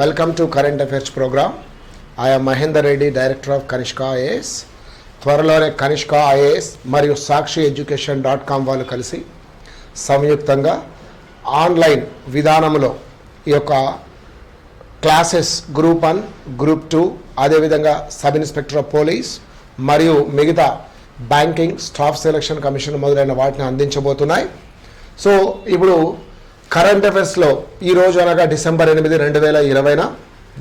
Welcome to Current Affairs program. I am Mahendra Reddy, Director of Kanishka IAS. త్వరలోనే Kanishka IAS మరియు సాక్షి ఎడ్యుకేషన్.com వాళ్ళు కలిసి సంయుక్తంగా ఆన్లైన్ విధానంలో ఈ యొక్క క్లాసెస్ గ్రూప్ 1, గ్రూప్ 2, అదేవిధంగా సబ్ ఇన్స్పెక్టర్ ఆఫ్ పోలీస్ మరియు మిగతా బ్యాంకింగ్, స్టాఫ్ సెలక్షన్ కమిషన్ మొదలైన వాటిని అందించబోతున్నాయి. సో ఇప్పుడు కరెంట్ అఫైర్స్లో ఈరోజు అనగా డిసెంబర్ 8, 2020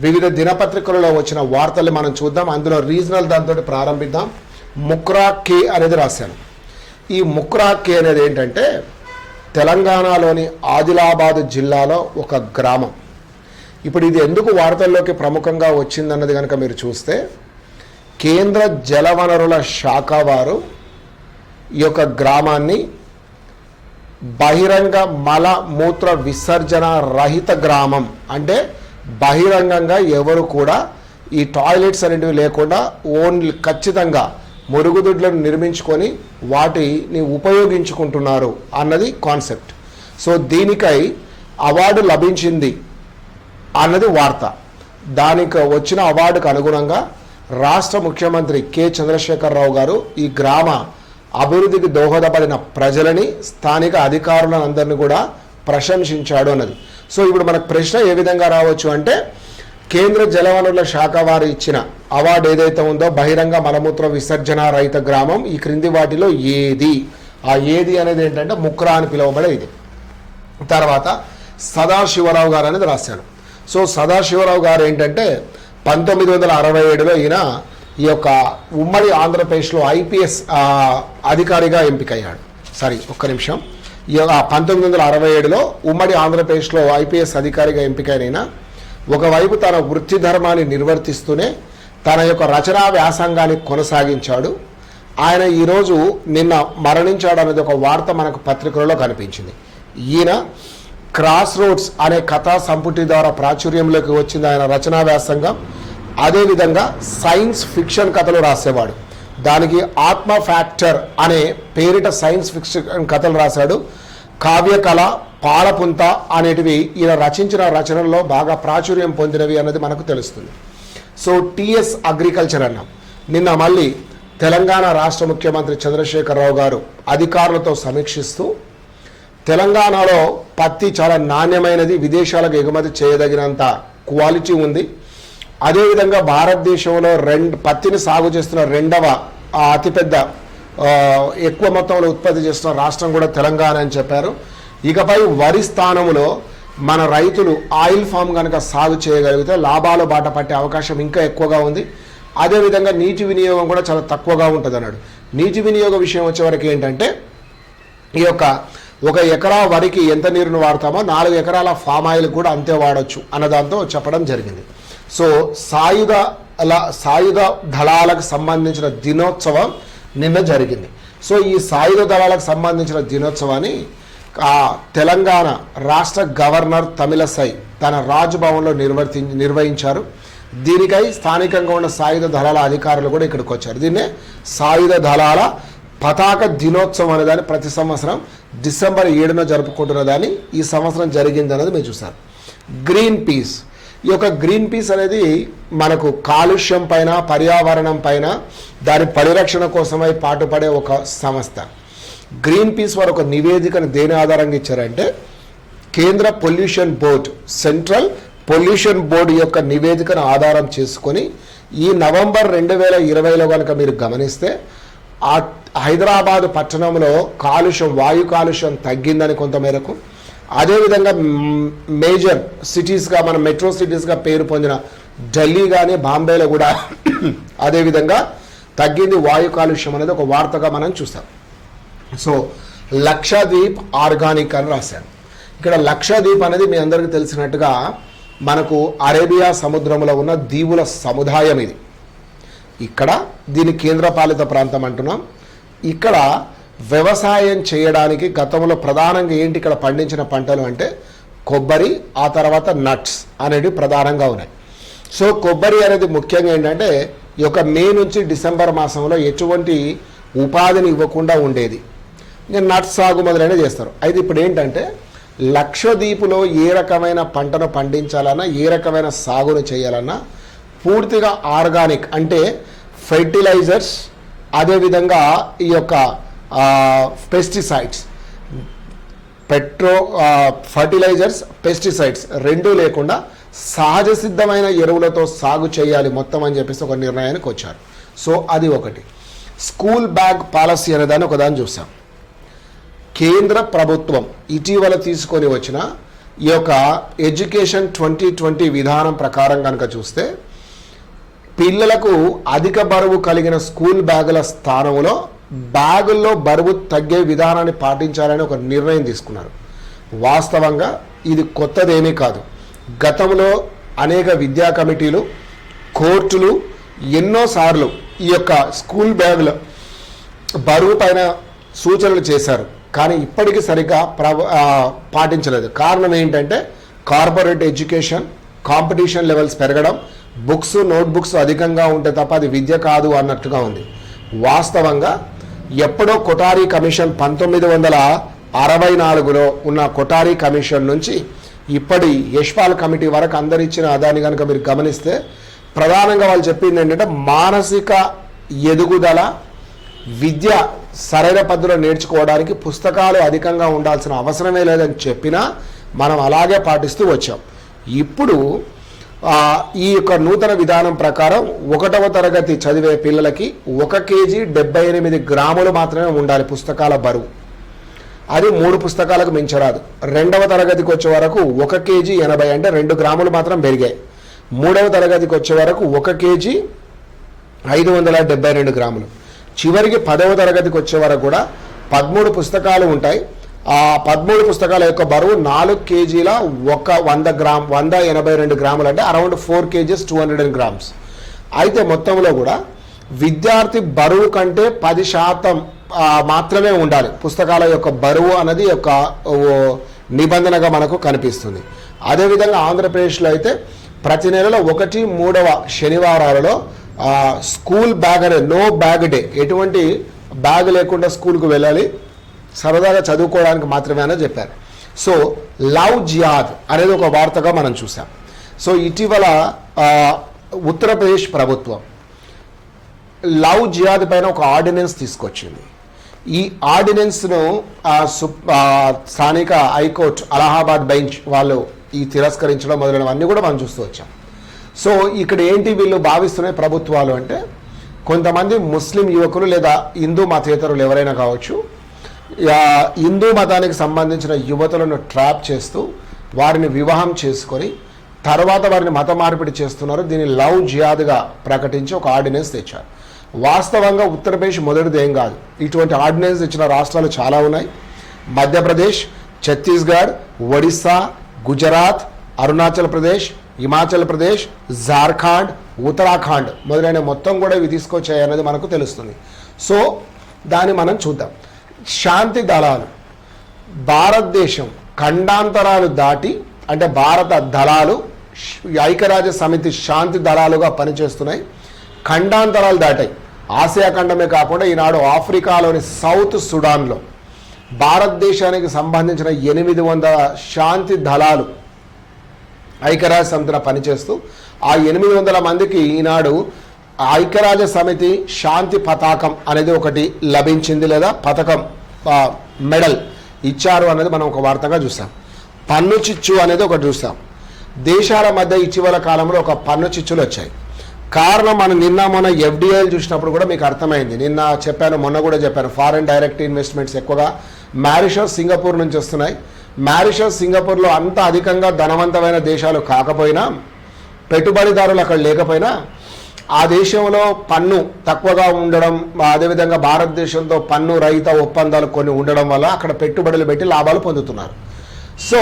వివిధ దినపత్రికలలో వచ్చిన వార్తలు మనం చూద్దాం. అందులో రీజనల్ దాంతో ప్రారంభిద్దాం. ముక్రా కే అనేది రాశాను. ఈ ముక్రా కే అనేది ఏంటంటే తెలంగాణలోని ఆదిలాబాద్ జిల్లాలో ఒక గ్రామం. ఇప్పుడు ఇది ఎందుకు వార్తల్లోకి ప్రముఖంగా వచ్చిందన్నది కనుక మీరు చూస్తే, కేంద్ర జలవనరుల శాఖ వారు ఈ యొక్క గ్రామాన్ని బహిరంగ మల మూత్ర విసర్జన రహిత గ్రామం, అంటే బహిరంగంగా ఎవరు కూడా ఈ టాయిలెట్స్ అనేటివి లేకుండా ఓన్లీ ఖచ్చితంగా మురుగుదొడ్లను నిర్మించుకొని వాటిని ఉపయోగించుకుంటున్నారు అన్నది కాన్సెప్ట్. సో దీనికై అవార్డు లభించింది అన్నది వార్త. దానికి వచ్చిన అవార్డుకు అనుగుణంగా రాష్ట్ర ముఖ్యమంత్రి కె చంద్రశేఖరరావు గారు ఈ గ్రామ అభివృద్ధికి దోహదపడిన ప్రజలని, స్థానిక అధికారులను అందరినీ కూడా ప్రశంసించాడు అన్నది. సో ఇప్పుడు మనకు ప్రశ్న ఏ విధంగా రావచ్చు అంటే, కేంద్ర జలవనరుల శాఖ వారు ఇచ్చిన అవార్డు ఏదైతే ఉందో బహిరంగ మలమూత్ర విసర్జన రహిత గ్రామం, ఈ క్రింది వాటిలో ఏది? ఆ ఏది అనేది ఏంటంటే ముక్రా అని పిలువబడే ఇది. తర్వాత సదాశివరావు గారు అనేది రాశాడు. సో సదాశివరావు గారు ఏంటంటే 1967లో ఈయన ఈ యొక్క ఉమ్మడి ఆంధ్రప్రదేశ్లో ఐపీఎస్ అధికారిగా ఎంపికయ్యాడు. ఒక్క నిమిషం. 1967లో ఉమ్మడి ఆంధ్రప్రదేశ్లో ఐపీఎస్ అధికారిగా ఎంపికైన ఒకవైపు తన వృత్తి ధర్మాన్ని నిర్వర్తిస్తూనే తన యొక్క రచనా వ్యాసంగాన్ని కొనసాగించాడు. ఆయన ఈరోజు నిన్న మరణించాడు అనేది ఒక వార్త మనకు పత్రికలలో కనిపించింది. ఈయన క్రాస్ రోడ్స్ అనే కథా సంపుటి ద్వారా ప్రాచుర్యంలోకి వచ్చింది ఆయన రచనా వ్యాసంగం. అదేవిధంగా సైన్స్ ఫిక్షన్ కథలు రాసేవాడు. దానికి ఆత్మ ఫ్యాక్టర్ అనే పేరిట సైన్స్ ఫిక్షన్ కథలు రాశాడు. కావ్యకళ, పాలపుంత అనేటివి ఈయన రచించిన రచనల్లో బాగా ప్రాచుర్యం పొందినవి అన్నది మనకు తెలుస్తుంది. సో టిఎస్ అగ్రికల్చర్ అన్నాం. నిన్న మళ్ళీ తెలంగాణ రాష్ట్ర ముఖ్యమంత్రి చంద్రశేఖరరావు గారు అధికారులతో సమీక్షిస్తూ తెలంగాణలో పత్తి చాలా నాణ్యమైనది, విదేశాలకు ఎగుమతి చేయదగినంత క్వాలిటీ ఉంది. అదేవిధంగా భారతదేశంలో పత్తిని సాగు చేస్తున్న రెండవ అతిపెద్ద ఎక్కువ మొత్తంలో ఉత్పత్తి చేస్తున్న రాష్ట్రం కూడా తెలంగాణ అని చెప్పారు. ఇకపై వరి స్థానంలో మన రైతులు ఆయిల్ ఫామ్ కనుక సాగు చేయగలిగితే లాభాలు బాట పట్టే అవకాశం ఇంకా ఎక్కువగా ఉంది. అదేవిధంగా నీటి వినియోగం కూడా చాలా తక్కువగా ఉంటుంది అన్నాడు. నీటి వినియోగ విషయం వచ్చేవరకు ఏంటంటే, ఈ యొక్క 1 ఎకరా వరికి ఎంత నీరును వాడతామో 4 ఎకరాల ఫామ్ ఆయిల్ కూడా అంతే వాడచ్చు అన్నదాంతో చెప్పడం జరిగింది. సో సాయుధ దళాలకు సంబంధించిన దినోత్సవం నిన్న జరిగింది. సో ఈ సాయుధ దళాలకు సంబంధించిన దినోత్సవాన్ని తెలంగాణ రాష్ట్ర గవర్నర్ తమిళసై తన రాజ్భవన్లో నిర్వహించారు. దీనికై స్థానికంగా ఉన్న సాయుధ దళాల అధికారులు కూడా ఇక్కడికి వచ్చారు. దీన్నే సాయుధ దళాల పతాక దినోత్సవం అనేదాన్ని ప్రతి సంవత్సరం డిసెంబర్ 7న జరుపుకుంటున్న దాన్ని ఈ సంవత్సరం జరిగింది అనేది మీరు చూసారు. గ్రీన్ పీస్, ఈ యొక్క గ్రీన్ పీస్ అనేది మనకు కాలుష్యం పైన, పర్యావరణం పైన, దాని పరిరక్షణ కోసమై పాటుపడే ఒక సంస్థ. గ్రీన్ పీస్ వారు ఒక నివేదికను దేని ఆధారంగా ఇచ్చారంటే, కేంద్ర pollution board, central pollution board యొక్క నివేదికను ఆధారం చేసుకొని ఈ నవంబర్ 2020లో కనుక మీరు గమనిస్తే హైదరాబాద్ పట్టణంలో వాయు కాలుష్యం తగ్గిందని కొంతమేరకు, అదేవిధంగా మేజర్ సిటీస్గా, మన మెట్రో సిటీస్గా పేరు పొందిన ఢిల్లీ కానీ బాంబేలో కూడా అదేవిధంగా తగ్గింది వాయు కాలుష్యం అనేది ఒక వార్తగా మనం చూస్తాం. సో లక్షద్వీప్ ఆర్గానిక్ అని రాశాను. ఇక్కడ లక్షద్వీప్ అనేది మీ అందరికీ తెలిసినట్టుగా మనకు అరేబియా సముద్రంలో ఉన్న దీవుల సముదాయం ఇది. ఇక్కడ దీని కేంద్రపాలిత ప్రాంతం అంటున్నాం. ఇక్కడ వ్యవసాయం చేయడానికి గతంలో ప్రధానంగా ఏంటి ఇక్కడ పండించిన పంటలు అంటే కొబ్బరి, ఆ తర్వాత నట్స్ అనేవి ప్రధానంగా ఉన్నాయి. సో కొబ్బరి అనేది ముఖ్యంగా ఏంటంటే ఈ యొక్క మే నుంచి డిసెంబర్ మాసంలో ఎటువంటి ఉపాధిని ఇవ్వకుండా ఉండేది. నట్స్ సాగు మొదలైన చేస్తారు. అయితే ఇప్పుడు ఏంటంటే లక్షద్వీపులో ఏ రకమైన పంటను పండించాలన్నా, ఏ రకమైన సాగును చేయాలన్నా పూర్తిగా ఆర్గానిక్ అంటే ఫెర్టిలైజర్స్, అదేవిధంగా ఈ యొక్క పెస్టిసైడ్స్, ఫర్టిలైజర్స్, పెస్టిసైడ్స్ రెండూ లేకుండా సహజ సిద్ధమైన ఎరువులతో సాగు చేయాలి మొత్తం అని చెప్పేసి ఒక నిర్ణయానికి వచ్చారు. సో అది ఒకటి. స్కూల్ బ్యాగ్ పాలసీ అనేదాన్ని ఒకదాన్ని చూసాం. కేంద్ర ప్రభుత్వం ఇటీవల తీసుకొని వచ్చిన ఈ యొక్క ఎడ్యుకేషన్ 2020 విధానం ప్రకారం కనుక చూస్తే పిల్లలకు అధిక బరువు కలిగిన స్కూల్ బ్యాగుల స్థానంలో బ్యాగుల్లో బరువు తగ్గే విధానాన్ని పాటించాలని ఒక నిర్ణయం తీసుకున్నారు. వాస్తవంగా ఇది కొత్తదేమీ కాదు. గతంలో అనేక విద్యా కమిటీలు, కోర్టులు ఎన్నోసార్లు ఈ యొక్క స్కూల్ బ్యాగుల బరువు పైన సూచనలు చేశారు, కానీ ఇప్పటికీ సరిగ్గా పాటించలేదు. కారణం ఏంటంటే కార్పొరేట్ ఎడ్యుకేషన్, కాంపిటీషన్ లెవెల్స్ పెరగడం, బుక్స్, నోట్బుక్స్ అధికంగా ఉంటే తప్ప అది విద్య కాదు అన్నట్టుగా ఉంది. వాస్తవంగా ఎప్పుడో కొఠారీ కమిషన్ 1964లో ఉన్న కొఠారీ కమిషన్ నుంచి ఇప్పటి యశ్పాల్ కమిటీ వరకు అందరిచ్చిన దాన్ని కనుక మీరు గమనిస్తే ప్రధానంగా వాళ్ళు చెప్పింది ఏంటంటే మానసిక ఎదుగుదల, విద్య సరైన పద్ధతిలో నేర్చుకోవడానికి పుస్తకాలు అధికంగా ఉండాల్సిన అవసరమే లేదని చెప్పినా మనం అలాగే పాటిస్తూ వచ్చాం. ఇప్పుడు ఈ యొక్క నూతన విధానం ప్రకారం 1వ తరగతి చదివే పిల్లలకి 1 కేజీ 78 గ్రాములు మాత్రమే ఉండాలి పుస్తకాల బరువు. అది 3 పుస్తకాలకు మించరాదు. 2వ తరగతికి వచ్చే వరకు 1 కేజీ 80 అంటే 2 గ్రాములు మాత్రం పెరిగాయి. 3వ తరగతికి వచ్చే వరకు 1 కేజీ 572 గ్రాములు. చివరికి 10వ తరగతికి వచ్చే వరకు కూడా 13 పుస్తకాలు ఉంటాయి. ఆ 13 పుస్తకాల యొక్క బరువు 4 కేజీల 182 గ్రాములు అంటే అరౌండ్ 4 కేజీస్ 200 గ్రామ్స్. అయితే మొత్తంలో కూడా విద్యార్థి బరువు కంటే 10% మాత్రమే ఉండాలి పుస్తకాల యొక్క బరువు అన్నది యొక్క నిబంధనగా మనకు కనిపిస్తుంది. అదేవిధంగా ఆంధ్రప్రదేశ్లో అయితే ప్రతి నెలలో 1-3వ శనివారాలలో స్కూల్ బ్యాగ్ అనే నో బ్యాగ్ డే, ఎటువంటి బ్యాగ్ లేకుండా స్కూల్కు వెళ్ళాలి, సరదాగా చదువుకోవడానికి మాత్రమే అని చెప్పారు. సో లవ్ జిహాద్ అనేది ఒక వార్తగా మనం చూసాం. సో ఇటీవల ఉత్తరప్రదేశ్ ప్రభుత్వం లవ్ జిహాద్ పైన ఒక ఆర్డినెన్స్ తీసుకొచ్చింది. ఈ ఆర్డినెన్స్ను స్థానిక హైకోర్టు అలహాబాద్ బెంచ్ వాళ్ళు ఈ తిరస్కరించడం మొదలైనవన్నీ కూడా మనం చూస్తూ వచ్చాం. సో ఇక్కడ ఏంటి వీళ్ళు భావిస్తున్న ప్రభుత్వాలు అంటే కొంతమంది ముస్లిం యువకులు లేదా హిందూ మతేతరులు ఎవరైనా కావచ్చు, హిందూ మతానికి సంబంధించిన యువతులను ట్రాప్ చేస్తూ వారిని వివాహం చేసుకొని తర్వాత వారిని మత మార్పిడి చేస్తున్నారు. దీన్ని లవ్ జిహాద్గా ప్రకటించి ఒక ఆర్డినెన్స్ తెచ్చారు. వాస్తవంగా ఉత్తరప్రదేశ్ మొదటిది ఏం కాదు. ఇటువంటి ఆర్డినెన్స్ ఇచ్చిన రాష్ట్రాలు చాలా ఉన్నాయి. మధ్యప్రదేశ్, ఛత్తీస్గఢ్, ఒడిస్సా, గుజరాత్, అరుణాచల్ ప్రదేశ్, హిమాచల్ ప్రదేశ్, జార్ఖండ్, ఉత్తరాఖండ్ మొదలైన మొత్తం కూడా ఇవి తీసుకొచ్చాయి అనేది మనకు తెలుస్తుంది. సో దాన్ని మనం చూద్దాం. శాంతి దళాలు భారతదేశం ఖండాంతరాలు దాటి అంటే భారత దళాలు ఐక్యరాజ్య సమితి శాంతి దళాలుగా పనిచేస్తున్నాయి. ఖండాంతరాలు దాటాయి. ఆసియా ఖండమే కాకుండా ఈనాడు ఆఫ్రికాలోని సౌత్ సుడాన్లో భారతదేశానికి సంబంధించిన 800 శాంతి దళాలు ఐక్యరాజ్య సమితిలో పనిచేస్తూ ఆ 800 మందికి ఈనాడు ఐక్యరాజ్య సమితి శాంతి పతాకం అనేది ఒకటి లభించింది, లేదా పథకం మెడల్ ఇచ్చారు అనేది మనం ఒక వార్తగా చూసాం. పన్ను చిచ్చు అనేది ఒకటి చూసాం. దేశాల మధ్య ఇటీవల కాలంలో ఒక పన్ను చిచ్చులు వచ్చాయి. కారణం మనం నిన్న మొన్న ఎఫ్డిఐలు చూసినప్పుడు కూడా మీకు అర్థమైంది. నిన్న చెప్పాను, మొన్న కూడా చెప్పాను, ఫారెన్ డైరెక్ట్ ఇన్వెస్ట్మెంట్స్ ఎక్కువగా మారిషస్, సింగపూర్ నుంచి వస్తున్నాయి. మారిషస్, సింగపూర్లో అంత అధికంగా ధనవంతమైన దేశాలు కాకపోయినా, పెట్టుబడిదారులు అక్కడ లేకపోయినా ఆ దేశంలో పన్ను తక్కువగా ఉండడం, అదేవిధంగా భారతదేశంతో పన్ను రహిత ఒప్పందాలు కొన్ని ఉండడం వల్ల అక్కడ పెట్టుబడులు పెట్టి లాభాలు పొందుతున్నారు. సో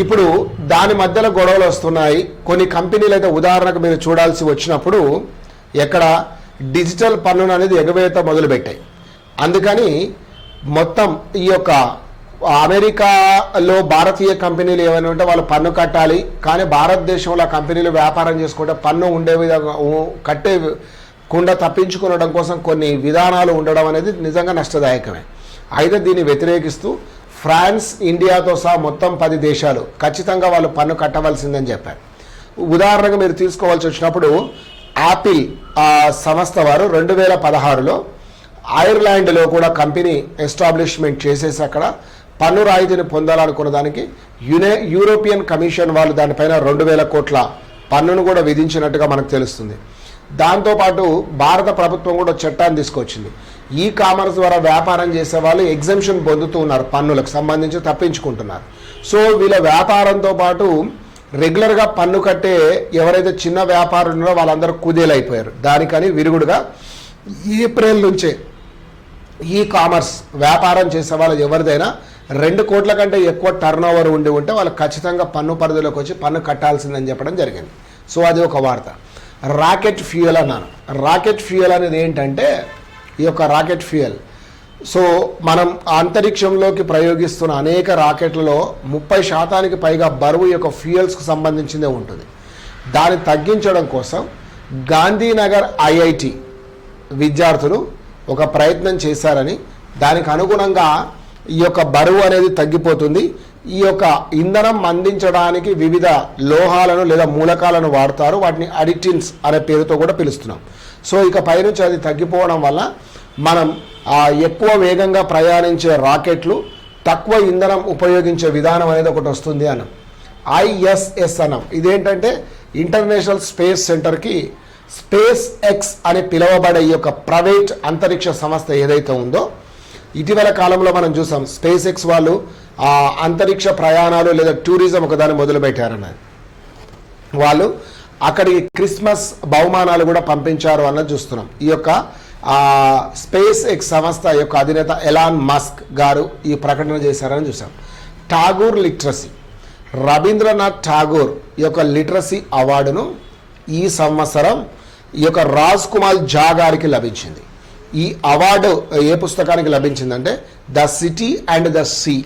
ఇప్పుడు దాని మధ్యలో గొడవలు వస్తున్నాయి. కొన్ని కంపెనీలు అయితే ఉదాహరణకు మీరు చూడాల్సి వచ్చినప్పుడు ఎక్కడ డిజిటల్ పన్నును అనేది ఎగవేత మొదలుపెట్టాయి. అందుకని మొత్తం ఈ యొక్క అమెరికాలో భారతీయ కంపెనీలు ఏమైనా ఉంటే వాళ్ళు పన్ను కట్టాలి, కానీ భారతదేశంలో కంపెనీలు వ్యాపారం చేసుకుంటే పన్ను ఉండే విధంగా కట్టేకుండా తప్పించుకోవడం కోసం కొన్ని విధానాలు ఉండడం అనేది నిజంగా నష్టదాయకమే. అయితే దీన్ని వ్యతిరేకిస్తూ ఫ్రాన్స్, ఇండియాతో సహా మొత్తం 10 దేశాలు ఖచ్చితంగా వాళ్ళు పన్ను కట్టవలసిందని చెప్పారు. ఉదాహరణగా మీరు తీసుకోవాల్సి వచ్చినప్పుడు యాపిల్ సంస్థ వారు 2016లో ఐర్లాండ్లో కూడా కంపెనీ ఎస్టాబ్లిష్మెంట్ చేసేసి అక్కడ పన్ను రాయితీని పొందాలనుకున్న దానికి యూరోపియన్ కమిషన్ వాళ్ళు దానిపైన 2,000 కోట్ల పన్నును కూడా విధించినట్టుగా మనకు తెలుస్తుంది. దాంతోపాటు భారత ప్రభుత్వం కూడా చట్టాన్ని తీసుకొచ్చింది. ఈ కామర్స్ ద్వారా వ్యాపారం చేసే వాళ్ళు ఎగ్జంప్షన్ పొందుతూ ఉన్నారు, పన్నులకు సంబంధించి తప్పించుకుంటున్నారు. సో వీళ్ళ వ్యాపారంతో పాటు రెగ్యులర్గా పన్ను కట్టే ఎవరైతే చిన్న వ్యాపారులు ఉన్నారో వాళ్ళందరూ కుదేలైపోయారు. దానికని విరుగుడుగా ఏప్రిల్ నుంచే ఈ కామర్స్ వ్యాపారం చేసే వాళ్ళు ఎవరిదైనా 2 కోట్ల కంటే ఎక్కువ టర్న్ ఓవర్ ఉంటే వాళ్ళు ఖచ్చితంగా పన్ను పరిధిలోకి వచ్చి పన్ను కట్టాల్సిందని చెప్పడం జరిగింది. సో అది ఒక వార్త. రాకెట్ ఫ్యూయల్ అన్నాను. రాకెట్ ఫ్యూయల్ అనేది ఏంటంటే ఈ యొక్క రాకెట్ ఫ్యూయల్, సో మనం అంతరిక్షంలోకి ప్రయోగిస్తున్న అనేక రాకెట్లలో 30% పైగా బరువు యొక్క ఫ్యూయల్స్కు సంబంధించిందే ఉంటుంది. దాన్ని తగ్గించడం కోసం గాంధీనగర్ ఐఐటి విద్యార్థులు ఒక ప్రయత్నం చేశారని, దానికి అనుగుణంగా ఈ యొక్క బరువు అనేది తగ్గిపోతుంది. ఈ యొక్క ఇంధనం అందించడానికి వివిధ లోహాలను లేదా మూలకాలను వాడతారు. వాటిని అడిటిన్స్ అనే పేరుతో కూడా పిలుస్తున్నాం. సో ఇక పైనుంచి అది తగ్గిపోవడం వల్ల మనం ఎక్కువ వేగంగా ప్రయాణించే రాకెట్లు తక్కువ ఇంధనం ఉపయోగించే విధానం అనేది ఒకటి వస్తుంది అన్నాం. ISS అన్నాం. ఇదేంటంటే ఇంటర్నేషనల్ స్పేస్ సెంటర్కి స్పేస్ ఎక్స్ అని పిలువబడే ఈ యొక్క ప్రైవేట్ అంతరిక్ష సంస్థ ఏదైతే ఉందో, ఇటీవల కాలంలో మనం చూసాం స్పేస్ ఎక్స్ వాళ్ళు అంతరిక్ష ప్రయాణాలు లేదా టూరిజం ఒకదాన్ని మొదలుపెట్టారన్నది. వాళ్ళు అక్కడికి క్రిస్మస్ బహుమానాలు కూడా పంపించారు అన్నది చూస్తున్నాం. ఈ యొక్క స్పేస్ ఎక్స్ సంస్థ యొక్క అధినేత ఎలాన్ మస్క్ గారు ఈ ప్రకటన చేశారని చూసాం. ఠాగూర్ లిటరసీ, రవీంద్రనాథ్ ఠాగూర్ ఈ యొక్క లిటరసీ అవార్డును ఈ సంవత్సరం ఈ యొక్క రాజ్ కుమార్ ఝా గారికి లభించింది. ఈ అవార్డు ఏ పుస్తకానికి లభించిందంటే the city and the sea,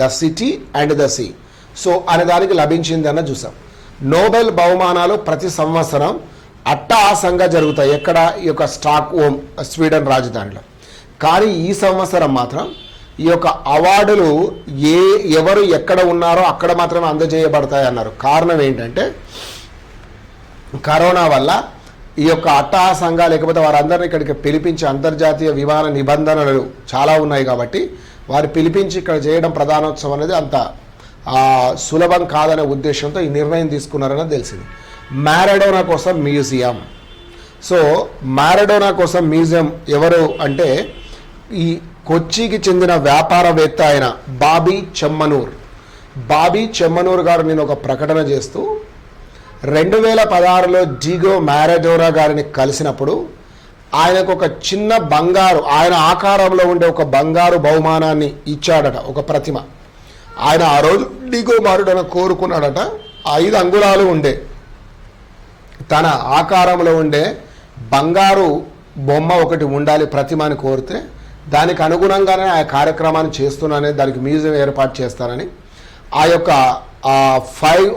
the city and the sea సో అనే దానికి లభించింది అన్న చూసాం. నోబెల్ బహుమానాలు ప్రతి సంవత్సరం అట్టహాసంగా జరుగుతాయి ఎక్కడ, ఈ యొక్క స్టాక్ హోమ్ స్వీడన్ రాజధానిలో. కానీ ఈ సంవత్సరం మాత్రం ఈ యొక్క అవార్డులు ఎవరు ఎక్కడ ఉన్నారో అక్కడ మాత్రమే అందజేయబడతాయి అన్నారు. కారణం ఏంటంటే కరోనా వల్ల ఈ యొక్క అట్టహాసంగా లేకపోతే వారందరినీ ఇక్కడికి పిలిపించి అంతర్జాతీయ విమాన నిబంధనలు చాలా ఉన్నాయి కాబట్టి వారు పిలిపించి ఇక్కడ చేయడం ప్రధానోత్సవం అనేది అంత సులభం కాదనే ఉద్దేశంతో ఈ నిర్ణయం తీసుకున్నారని తెలిసింది. మారడోనా కోసం మ్యూజియం. సో మారడోనా కోసం మ్యూజియం ఎవరు అంటే ఈ కొచ్చికి చెందిన వ్యాపారవేత్త అయిన బాబీ చెమ్మనూర్. బాబీ చెమ్మనూర్ గారు నేను ఒక ప్రకటన చేస్తూ 2016లో డిగో మారడోనా గారిని కలిసినప్పుడు ఆయనకు ఒక చిన్న బంగారు, ఆయన ఆకారంలో ఉండే ఒక బంగారు బహుమానాన్ని ఇచ్చాడట, ఒక ప్రతిమ. ఆయన ఆ రోజు డిగో మారడోనా కోరుకున్నాడట 5 అంగుళాలు ఉండే తన ఆకారంలో ఉండే బంగారు బొమ్మ ఒకటి ఉండాలి ప్రతిమ అని కోరితే, దానికి అనుగుణంగానే ఆ కార్యక్రమాన్ని చేస్తున్నానని, దానికి మ్యూజియం ఏర్పాటు చేస్తానని, ఆ యొక్క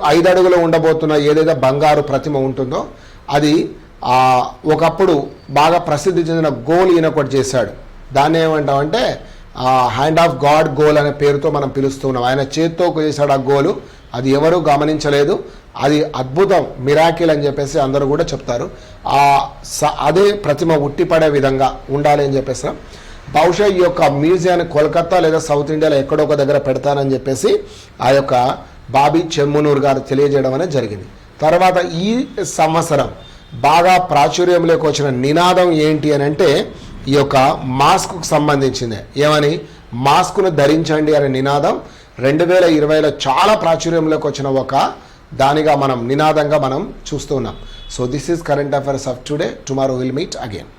5 అడుగులు ఉండబోతున్న ఏదైతే బంగారు ప్రతిమ ఉంటుందో అది ఒకప్పుడు బాగా ప్రసిద్ధి చెందిన గోల్ ఈయన ఒకటి చేశాడు. దాన్ని ఏమంటామంటే హ్యాండ్ ఆఫ్ గాడ్ గోల్ అనే పేరుతో మనం పిలుస్తున్నాం. ఆయన చేత్తో చేశాడు ఆ గోలు, అది ఎవరూ గమనించలేదు, అది అద్భుతం, మిరాకిల్ అని చెప్పేసి అందరూ కూడా చెప్తారు. అదే ప్రతిమ ఉట్టిపడే విధంగా ఉండాలి అని చెప్పేసి బహుశా ఈ యొక్క మ్యూజియాన్ని కోల్కతా లేదా సౌత్ ఇండియాలో ఎక్కడో ఒక దగ్గర పెడతానని చెప్పేసి ఆ యొక్క బాబీ చెమ్మనూర్ గారు తెలియజేయడం అనేది జరిగింది. తర్వాత ఈ సంవత్సరం బాగా ప్రాచుర్యంలోకి వచ్చిన నినాదం ఏంటి అని అంటే ఈ యొక్క మాస్క్కు సంబంధించిందే. ఏమని, మాస్క్ను ధరించండి అనే నినాదం 2020లో చాలా ప్రాచుర్యంలోకి వచ్చిన ఒక దానిగా మనం నినాదంగా మనం చూస్తున్నాం. So this is current affairs of today. Tomorrow will meet again.